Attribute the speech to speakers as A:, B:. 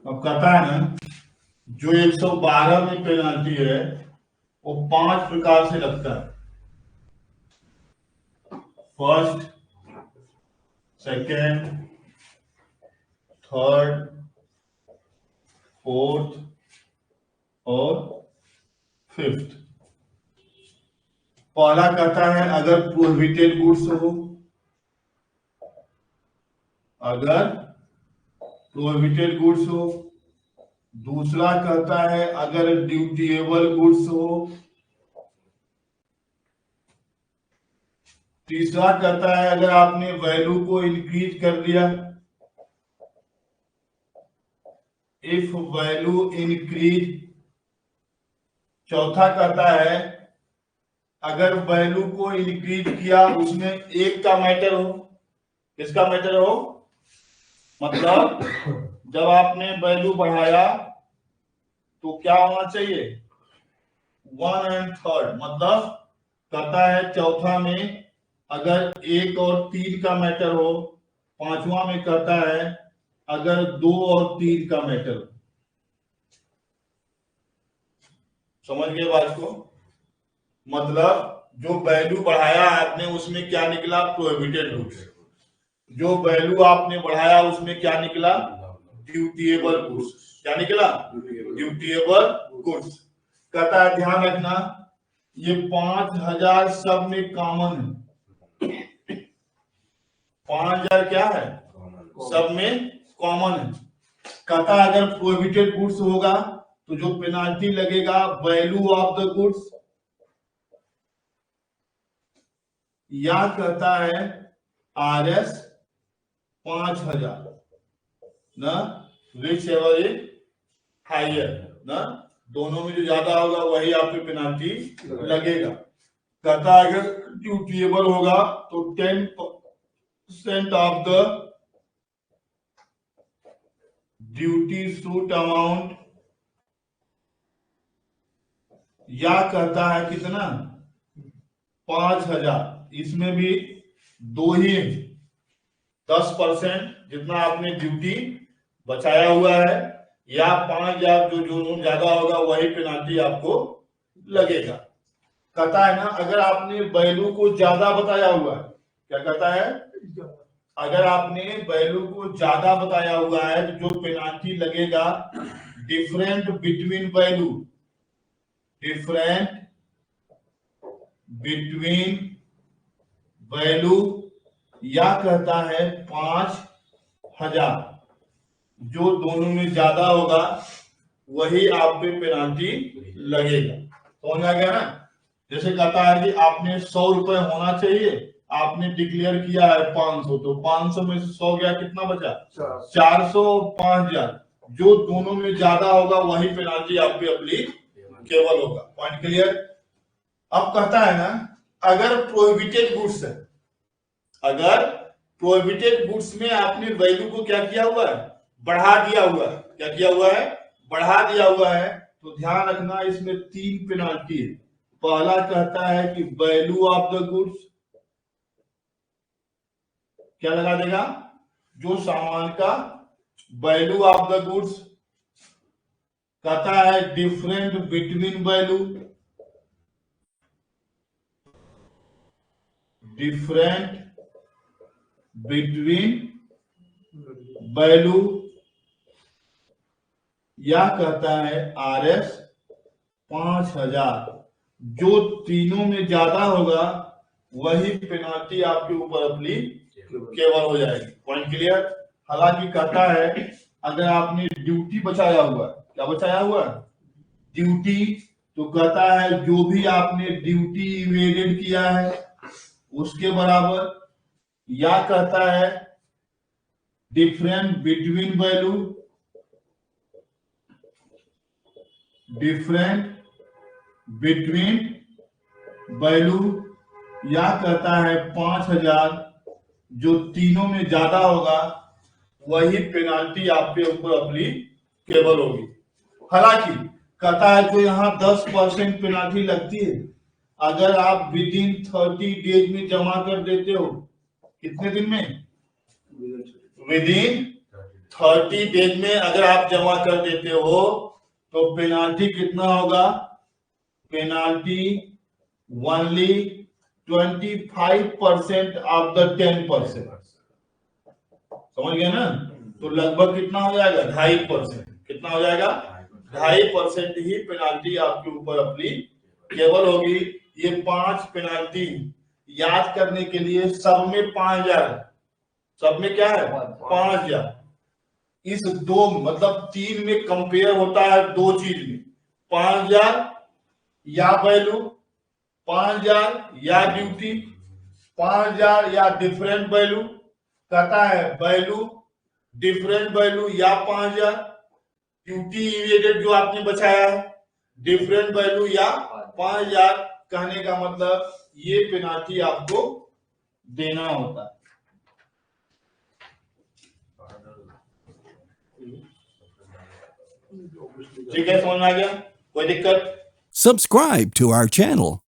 A: अब कहता है ना, जो 112 में पेनाल्टी है वो 5 प्रकार से लगता है। फर्स्ट, सेकेंड, थर्ड, फोर्थ और फिफ्थ। पहला कहता है अगर प्रोहिबिटेड गुड्स हो, अगर प्रोहिबिटेड गुड्स हो। दूसरा कहता है अगर ड्यूटीएबल गुड्स हो। तीसरा कहता है अगर आपने वैल्यू को इंक्रीज कर दिया, इफ वैल्यू इंक्रीज। चौथा कहता है अगर वैल्यू को इंक्रीज किया उसमें एक का मैटर हो। किसका मैटर हो? मतलब जब आपने वैल्यू बढ़ाया तो क्या होना चाहिए? 1 एंड थर्ड। मतलब कहता है चौथा में अगर 1 और 3 का मैटर हो। पांचवा में कहता है अगर 2 और 3 का मैटर हो। समझ गए बात को? मतलब जो वैल्यू बढ़ाया आपने उसमें क्या निकला? Prohibited goods. जो वैल्यू आपने बढ़ाया उसमें क्या निकला? Dutiable goods. क्या निकला? Dutiable goods. कहता है ध्यान रखना ये 5000 सब में कॉमन है। 5000 क्या है? सब में कॉमन है। कहता है अगर प्रोहिबिटेड गुड्स होगा तो जो पेनाल्टी लगेगा वैल्यू ऑफ द गुड्स, या कहता है RS 5000 ना, विच एवर इज हाइयर ना, दोनों में जो ज्यादा होगा वही आप पे पेनाल्टी लगेगा। कहता है अगर ड्यूटीएबल होगा तो 10% of the duty suit amount, या कहता है कितना? 5000। इसमें भी दो ही 10% जितना आपने ड्यूटी बचाया हुआ है, या 5000 जो ज्यादा होगा वही पेनाल्टी आपको लगेगा। कहता है ना अगर आपने वैल्यू को ज्यादा बताया हुआ है, क्या कहता है? अगर आपने वैल्यू को ज्यादा बताया हुआ है तो जो पेनाल्टी लगेगा different between value, different between value, या कहता है 5000। जो दोनों में ज्यादा होगा वही आप पे पेनाल्टी लगेगा। समझ आ गया ना? जैसे कहता है कि आपने 100 रुपए होना चाहिए, आपने डिक्लेयर किया है 500, तो 500 में से 100 गया, कितना बचा? 400। 5000 जो दोनों में ज्यादा होगा वही पेनाल्टी आप पे केवल होगा। Point clear? अब कहता है ना अगर प्रोहिबिटेड गुड्स है, अगर प्रोहिबिटेड गुड्स में आपने वैल्यू को क्या किया हुआ है? बढ़ा दिया हुआ है। क्या किया हुआ है? बढ़ा दिया हुआ है। तो ध्यान रखना इसमें 3 पेनाल्टी है। पहला कहता है कि वैल्यू ऑफ द गुड्स, क्या लगा देगा? जो सामान का वैल्यू ऑफ द गुड्स। कहता है different between value, different between value, या कहता है RS 5000। जो तीनों में ज्यादा होगा वही पेनाल्टी आपके ऊपर केवल हो जाएगी। Point clear? हालांकि कहता है अगर आपने ड्यूटी बचाया हुआ, क्या बचाया हुआ? ड्यूटी। तो कहता है जो भी आपने ड्यूटी इवेडेड किया है उसके बराबर, या कहता है different between value, different between value, या कहता है 5000। जो तीनों में ज्यादा होगा वही पेनाल्टी आपके ऊपर केवल होगी। हालांकि कहता है जो यहाँ 10% पेनाल्टी लगती है अगर आप विदिन 30 डेज में जमा कर देते हो। कितने दिन में? विदिन 30 डेज में अगर आप जमा कर देते हो तो पेनाल्टी कितना होगा? Penalty only 25% of the 10%। समझ गए ना? तो लगभग कितना हो जाएगा? 2.5%। कितना हो जाएगा? 2.5% ही पेनाल्टी आपके ऊपर अपनी केवल होगी। ये 5 पेनाल्टी याद करने के लिए सब में 5,000, सब में क्या है? 5,000। इस दो मतलब 3 में कंपेयर होता है दो चीज में, 5,000 या वैल्यू, 5,000 या ड्यूटी, 5,000 या डिफरेंट वैल्यू। कहता है वैल्यू, डिफरेंट वैल्यू या 5,000, ड्यूटी इवेडेड जो आपने बचाया है, डिफरेंट वैल्यू या 5,000। कहने का मतलब ये पेनाल्टी आपको देना होता है। ठीक है, समझ में आ गया? कोई दिक्कत?
B: Subscribe to our channel